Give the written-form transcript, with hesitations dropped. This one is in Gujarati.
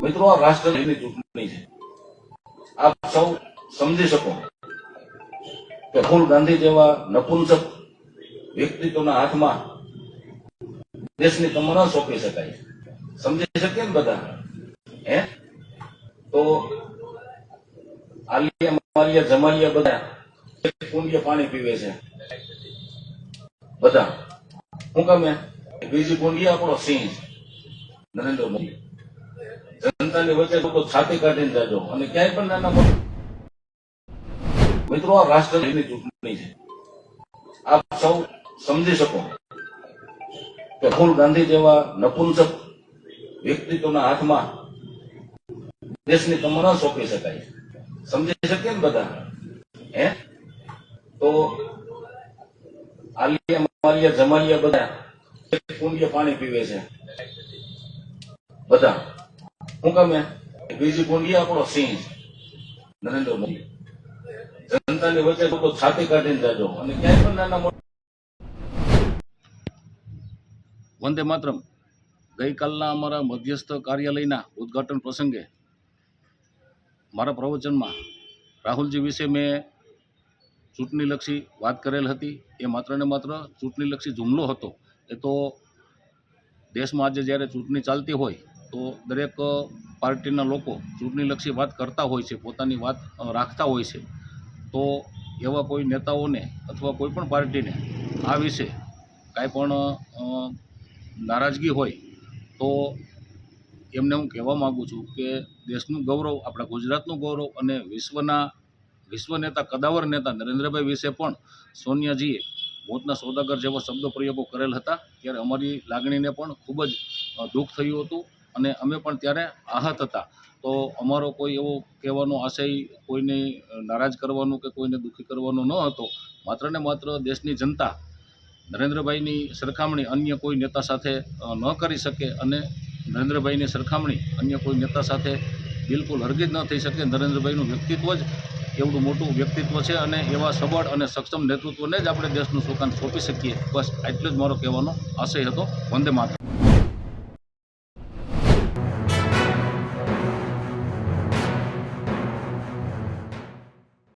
મિત્રો, આ રાષ્ટ્રની ચૂંટણી છે. આપ સૌ સમજી શકો કે રાહુલ ગાંધી જેવા નપુંસક વ્યક્તિત્વના હાથમાં દેશની કમર સોંપી શકાય. સમજી શકીએ ને બધા? તો આલિયા માલિયા જમાલિયા બધા કુંડિયા પાણી પીવે છે. બધા શું કામે? બીજી કુંડિયા આપણો સિંહ નરેન્દ્ર મોદી. જનતાની વચ્ચે લોકો છાતી કાઢીને જાજો અને ક્યાંય પણ નાના મોટા. મિત્રો, આ રાષ્ટ્રની ચૂંટણી છે. આપ સૌ સમજી શકો કે રાહુલ ગાંધી જેવા નપુંસક વ્યક્તિત્વના હાથમાં દેશની કમર સોંપી શકાય. સમજી શકીએ ને બધા? તો આલિયા માલિયા જમાલિયા બધા કુંડિયા પાણી પીવે છે. બધા શું કામે? બીજી કુંડિયા આપણો સિંહ નરેન્દ્ર મોદી. જનતાની વચ્ચે લોકો છાતી કાઢીને જાજો અને ક્યાંય પણ નાના મોટા. વંદે માતરમ. ગઈકાલના અમારા મધ્યસ્થ કાર્યાલયના ઉદ્ઘાટન પ્રસંગે મારા પ્રવચનમાં રાહુલજી વિશે મેં ચૂંટણીલક્ષી વાત કરેલ હતી. એ માત્ર ને માત્ર ચૂંટણીલક્ષી જુમલો હતો. એ તો દેશમાં આજે જ્યારે ચૂંટણી ચાલતી હોય તો દરેક પાર્ટીના લોકો ચૂંટણીલક્ષી વાત કરતા હોય છે, પોતાની વાત રાખતા હોય છે. તો એવા કોઈ નેતાઓને અથવા કોઈ પણ પાર્ટીને આ વિશે કાંઈ પણ નારાજગી હોય તો એમને હું કહેવા માગું છું કે દેશનું ગૌરવ, આપણા ગુજરાતનું ગૌરવ અને વિશ્વ નેતા, કદાવર નેતા નરેન્દ્રભાઈ વિશે પણ સોનિયાજીએ મોતના સોદાગર જેવા શબ્દ પ્રયોગો કરેલ હતા. ત્યારે અમારી લાગણીને પણ ખૂબ જ દુઃખ થયું હતું અને અમે પણ ત્યારે આહત હતા. તો અમારો કોઈ એવો કહેવાનો આશય કોઈને નારાજ કરવાનો કે કોઈને દુઃખી કરવાનો ન હતો. માત્ર ને માત્ર દેશની જનતા નરેન્દ્રભાઈની સરખામણી અન્ય કોઈ નેતા સાથે ન કરી શકે અને નરેન્દ્રભાઈની સરખામણી અન્ય કોઈ નેતા સાથે બિલકુલ હરગિજ ન થઈ શકે. નરેન્દ્રભાઈનું વ્યક્તિત્વ જ એવડું મોટું વ્યક્તિત્વ છે અને એવા સબળ અને સક્ષમ નેતૃત્વને જ આપણે દેશનું સુકાન સોંપી શકીએ. બસ આટલો જ મારો કહેવાનો આશય હતો. વંદે માતરમ.